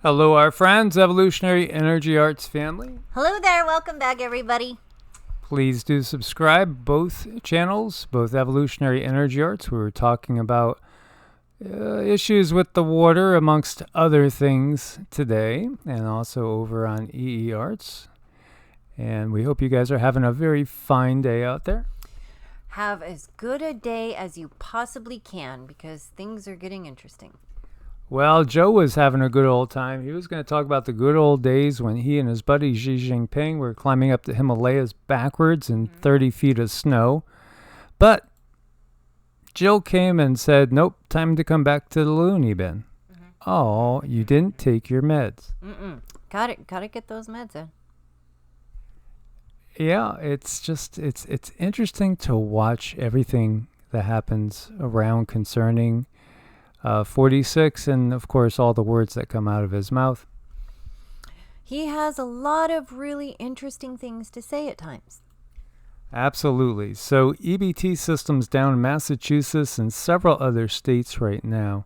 Hello, our friends, Evolutionary Energy Arts family. Hello there. Welcome back, everybody. Please do subscribe both channels, both Evolutionary Energy Arts. We were talking about issues with the water, amongst other things today, and also over on EEARTS. And we hope you guys are having a very fine day out there. Have as good a day as you possibly can because things are getting interesting. Well, Joe was having a good old time. He was going to talk about the good old days when he and his buddy Xi Jinping were climbing up the Himalayas backwards in 30 feet of snow. But Jill came and said, nope, time to come back to the loony bin. Oh, you didn't take your meds. Gotta get those meds in. Yeah, it's interesting to watch everything that happens around concerning 46 and, of course, all the words that come out of his mouth. He has a lot of really interesting things to say at times. Absolutely. So EBT systems down in Massachusetts and several other states right now.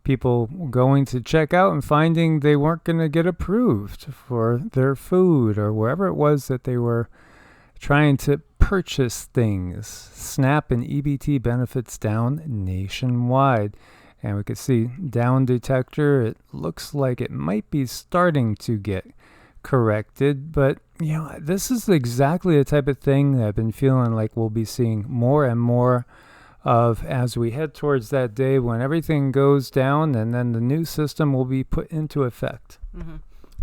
People going to check out and finding they weren't going to get approved for their food or wherever it was that they were trying to purchase things. SNAP and EBT benefits down nationwide. And we could see down detector, it looks like it might be starting to get corrected. But, this is exactly the type of thing that I've been feeling like we'll be seeing more and more of as we head towards that day when everything goes down and then the new system will be put into effect.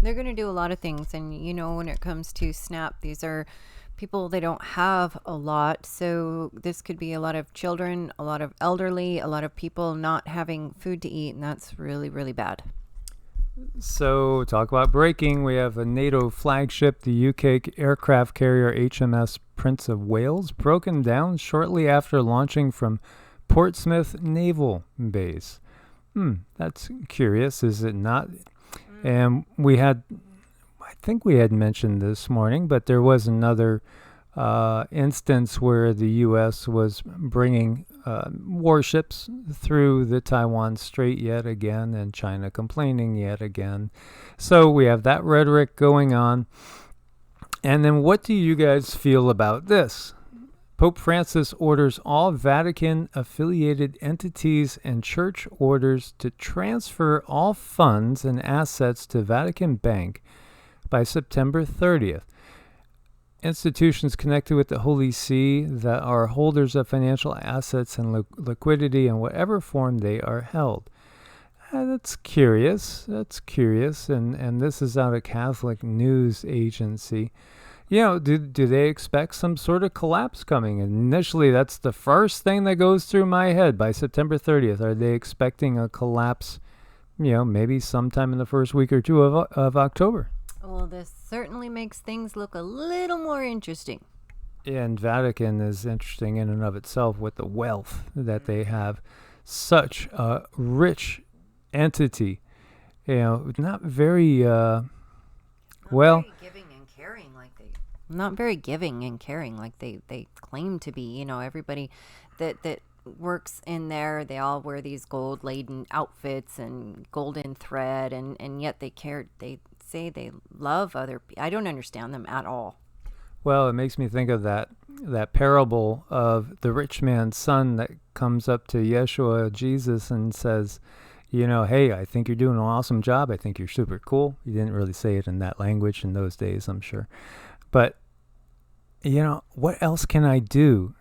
They're going to do a lot of things. And, when it comes to SNAP, these are people, they don't have a lot. So this could be a lot of children, a lot of elderly, a lot of people not having food to eat. And that's really, really bad. So talk about breaking. We have a NATO flagship, the UK aircraft carrier HMS Prince of Wales, broken down shortly after launching from Portsmouth Naval Base. That's curious, is it not? And I think we had mentioned this morning, but there was another instance where the U.S. was bringing warships through the Taiwan Strait yet again, and China complaining yet again. So we have that rhetoric going on. And then what do you guys feel about this? Pope Francis orders all Vatican-affiliated entities and church orders to transfer all funds and assets to Vatican Bank by September 30th. Institutions connected with the Holy See that are holders of financial assets and liquidity in whatever form they are held. That's curious. And this is out of Catholic news agency. Do they expect some sort of collapse coming? Initially, that's the first thing that goes through my head by September 30th. Are they expecting a collapse, maybe sometime in the first week or two of October? Well, this certainly makes things look a little more interesting. And Vatican is interesting in and of itself with the wealth that they have. Such a rich entity. Not very, Very giving and caring like they... Not very giving and caring like they claim to be. Everybody that works in there, they all wear these gold-laden outfits and golden thread, and yet they say they love other people. I don't understand them at all. Well, it makes me think of that parable of the rich man's son that comes up to Yeshua, Jesus, and says, hey, I think you're doing an awesome job. I think you're super cool. He didn't really say it in that language in those days, I'm sure. But, what else can I do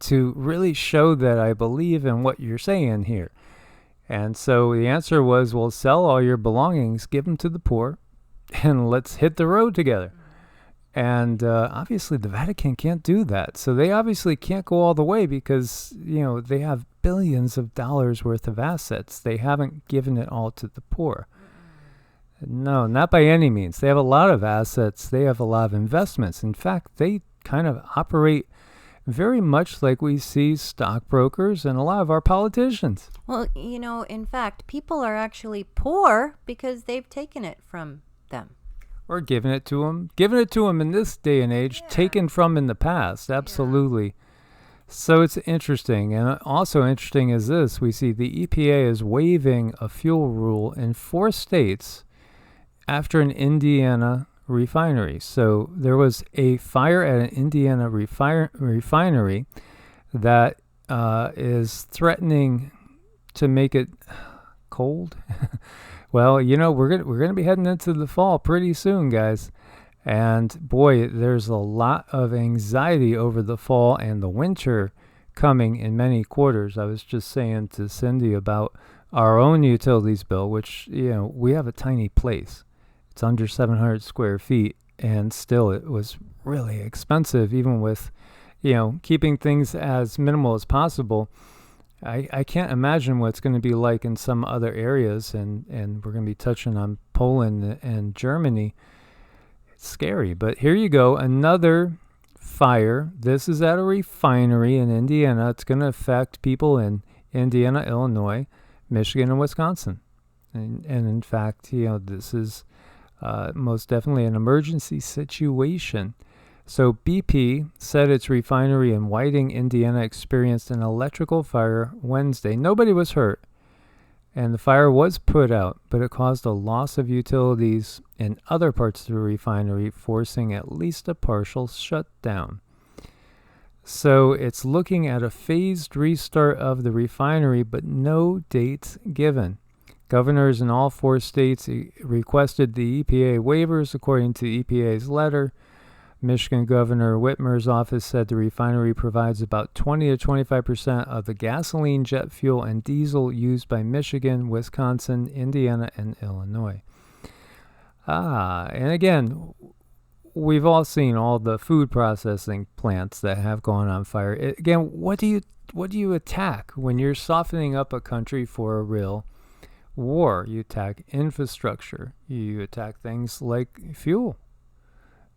to really show that I believe in what you're saying here? And so the answer was, well, sell all your belongings, give them to the poor, and let's hit the road together. And obviously the Vatican can't do that. So they obviously can't go all the way because, they have billions of dollars worth of assets. They haven't given it all to the poor. No, not by any means. They have a lot of assets. They have a lot of investments. In fact, they kind of operate very much like we see stockbrokers and a lot of our politicians. Well, in fact, people are actually poor because they've taken it from them. Or giving it to them. Giving it to them in this day and age, taken from in the past. Absolutely. So it's interesting. And also interesting is this. We see the EPA is waiving a fuel rule in 4 states after an Indiana refinery. So there was a fire at an Indiana refinery that is threatening to make it cold. Well, we're gonna be heading into the fall pretty soon, guys. And boy, there's a lot of anxiety over the fall and the winter coming in many quarters. I was just saying to Cindy about our own utilities bill, which, we have a tiny place. It's under 700 square feet, and still it was really expensive, even with, keeping things as minimal as possible. I can't imagine what it's going to be like in some other areas, and we're going to be touching on Poland and Germany. It's scary, but here you go, another fire. This is at a refinery in Indiana. It's going to affect people in Indiana, Illinois, Michigan, and Wisconsin. And in fact, this is most definitely an emergency situation. So BP said its refinery in Whiting, Indiana experienced an electrical fire Wednesday. Nobody was hurt, and the fire was put out, but it caused a loss of utilities in other parts of the refinery, forcing at least a partial shutdown. So it's looking at a phased restart of the refinery, but no dates given. Governors in all 4 states requested the EPA waivers, according to EPA's letter. Michigan Governor Whitmer's office said the refinery provides about 20 to 25% of the gasoline, jet fuel, and diesel used by Michigan, Wisconsin, Indiana, and Illinois. And again, we've all seen all the food processing plants that have gone on fire. Again, what do you attack when you're softening up a country for a real war? You attack infrastructure. You attack things like fuel.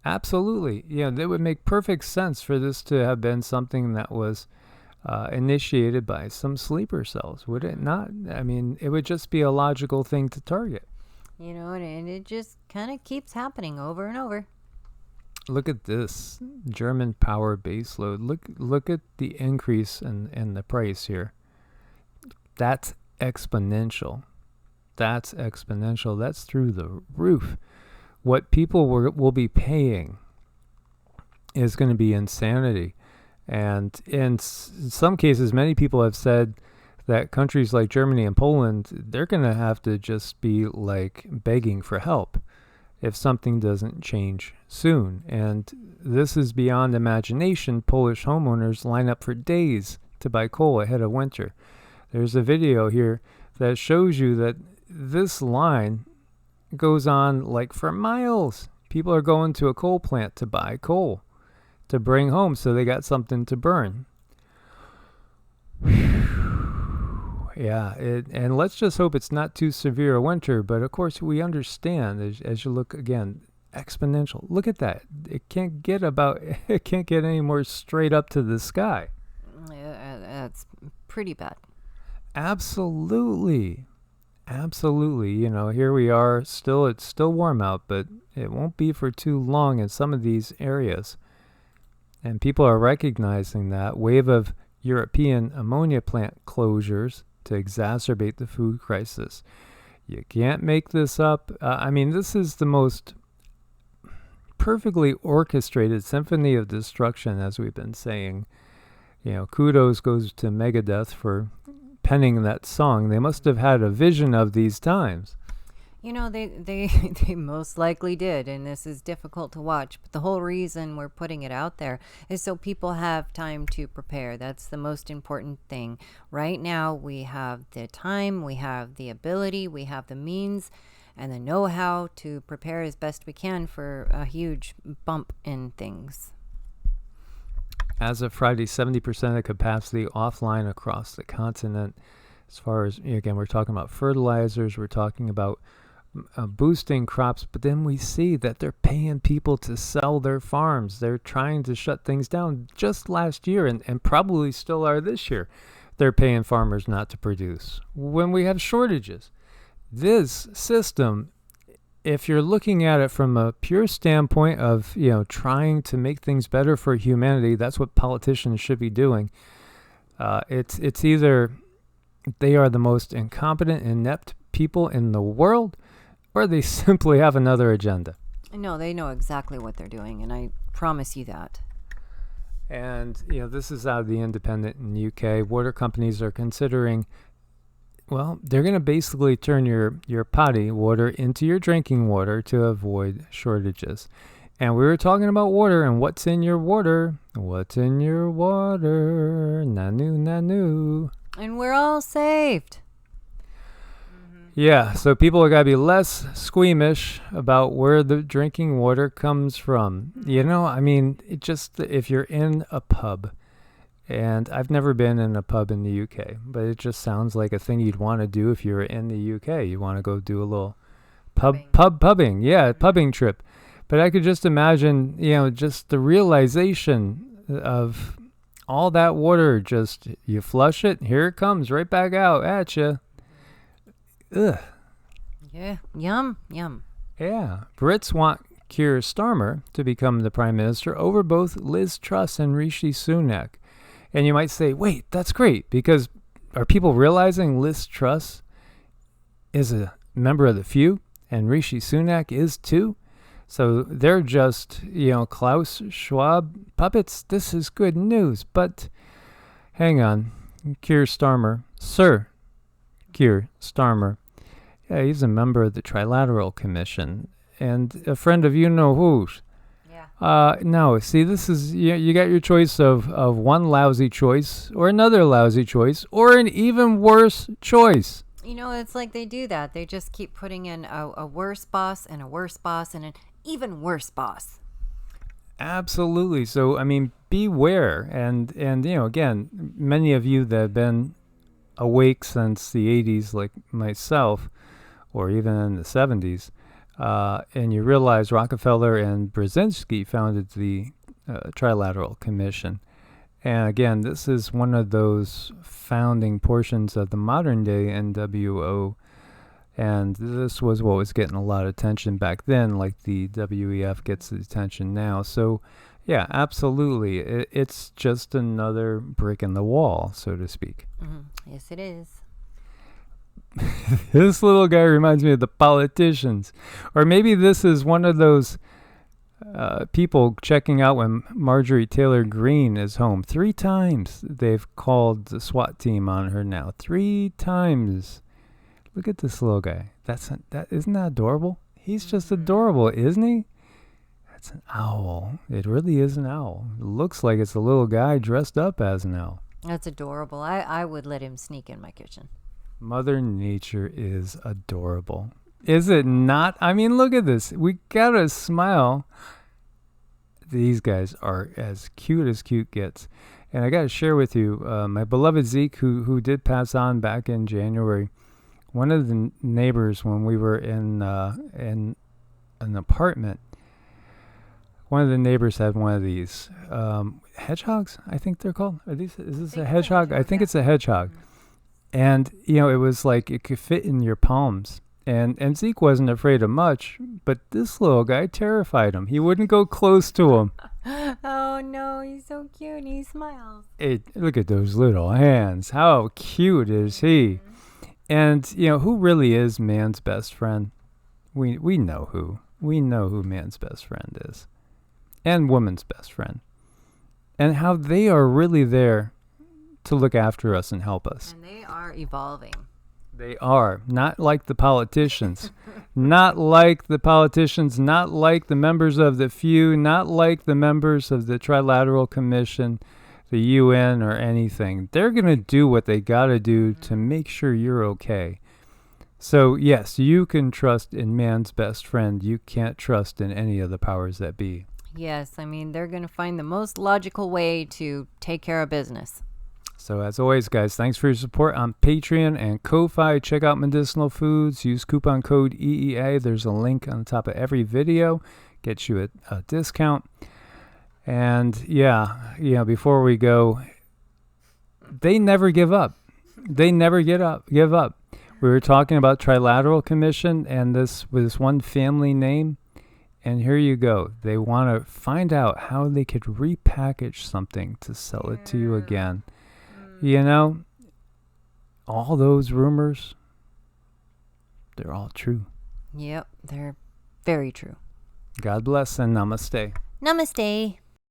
Absolutely. It would make perfect sense for this to have been something that was initiated by some sleeper cells, would it not? I mean, it would just be a logical thing to target. And it just kind of keeps happening over and over. Look at this German power baseload. Look at the increase in the price here. That's exponential. That's through the roof. What people will be paying is going to be insanity. And in some cases, many people have said that countries like Germany and Poland, they're going to have to just be like begging for help if something doesn't change soon. And this is beyond imagination. Polish homeowners line up for days to buy coal ahead of winter. There's a video here that shows you that this line goes on like for miles. People are going to a coal plant to buy coal to bring home so they got something to burn. Yeah, and let's just hope it's not too severe a winter, but of course we understand as you look again, exponential. Look at that. It can't get any more straight up to the sky. That's pretty bad. Absolutely. Here we are. It's still warm out, but it won't be for too long in some of these areas. And people are recognizing that wave of European ammonia plant closures to exacerbate the food crisis. You can't make this up. This is the most perfectly orchestrated symphony of destruction, as we've been saying. Kudos goes to Megadeth for penning that song. They must have had a vision of these times. They most likely did, and this is difficult to watch, but the whole reason we're putting it out there is so people have time to prepare. That's the most important thing. Right now, we have the time, we have the ability, we have the means, and the know-how to prepare as best we can for a huge bump in things. As of Friday, 70% of capacity offline across the continent. As far as, again, we're talking about fertilizers, we're talking about boosting crops, but then we see that they're paying people to sell their farms. They're trying to shut things down just last year and probably still are this year. They're paying farmers not to produce when we have shortages. This system, if you're looking at it from a pure standpoint of, trying to make things better for humanity, that's what politicians should be doing. It's either they are the most incompetent, inept people in the world, or they simply have another agenda. No, they know exactly what they're doing, and I promise you that. And, this is out of the Independent in the UK. Water companies are considering, well, they're going to basically turn your potty water into your drinking water to avoid shortages. And we were talking about water and what's in your water. What's in your water? Nanu, nanu. And we're all saved. Yeah, so people are got to be less squeamish about where the drinking water comes from. It just, if you're in a pub, and I've never been in a pub in the UK, but it just sounds like a thing you'd want to do if you were in the UK. You want to go do a little pubbing. Yeah, pubbing trip. But I could just imagine, just the realization of all that water, just you flush it, here it comes right back out at you. Ugh. Yeah. Yum. Yeah. Brits want Keir Starmer to become the Prime Minister over both Liz Truss and Rishi Sunak. And you might say, wait, that's great, because are people realizing Liz Truss is a member of the few and Rishi Sunak is too? So they're just, Klaus Schwab puppets. This is good news. But hang on. Keir Starmer, Sir Keir Starmer. Yeah, he's a member of the Trilateral Commission and a friend of you-know-who's. Yeah. No, see, this is, you got your choice of one lousy choice or another lousy choice or an even worse choice. It's like they do that. They just keep putting in a worse boss and a worse boss and an even worse boss. Absolutely. So, beware. And again, many of you that have been awake since the 80s, like myself, or even in the 70s, and you realize Rockefeller and Brzezinski founded the Trilateral Commission. And again, this is one of those founding portions of the modern day NWO. And this was what was getting a lot of attention back then, like the WEF gets the attention now. So, yeah, absolutely. It's just another brick in the wall, so to speak. Mm-hmm. Yes, it is. This little guy reminds me of the politicians. Or maybe this is one of those people checking out when Marjorie Taylor Greene is home. 3 times they've called the SWAT team on her now. 3 times. Look at this little guy. Isn't that adorable? He's just adorable, isn't he? That's an owl. It really is an owl. It looks like it's a little guy dressed up as an owl. That's adorable. I would let him sneak in my kitchen. Mother Nature is adorable. Is it not? Look at this. We gotta smile. These guys are as cute gets. And I gotta share with you, my beloved Zeke, who did pass on back in January. One of the neighbors, when we were in an apartment, one of the neighbors had one of these hedgehogs, I think they're called. Is this a hedgehog? I think it's a hedgehog. And, it was like it could fit in your palms. And Zeke wasn't afraid of much, but this little guy terrified him. He wouldn't go close to him. Oh, no, he's so cute. He smiles. Look at those little hands. How cute is he? And, who really is man's best friend? We know who. We know who man's best friend is. And woman's best friend. And how they are really there to look after us and help us. And they are evolving. They are. Not like the politicians. Not like the politicians. Not like the members of the few. Not like the members of the Trilateral Commission, the UN, or anything. They're going to do what they got to do to make sure you're okay. So, yes, you can trust in man's best friend. You can't trust in any of the powers that be. Yes, they're going to find the most logical way to take care of business. So as always, guys, thanks for your support on Patreon and Ko-Fi. Check out Medicinal Foods. Use coupon code EEA. There's a link on the top of every video. Gets you a discount. And, before we go, they never give up. They never give up. We were talking about Trilateral Commission and this one family name. And here you go. They want to find out how they could repackage something to sell it to you again. All those rumors, they're all true. Yep, they're very true. God bless and namaste. Namaste.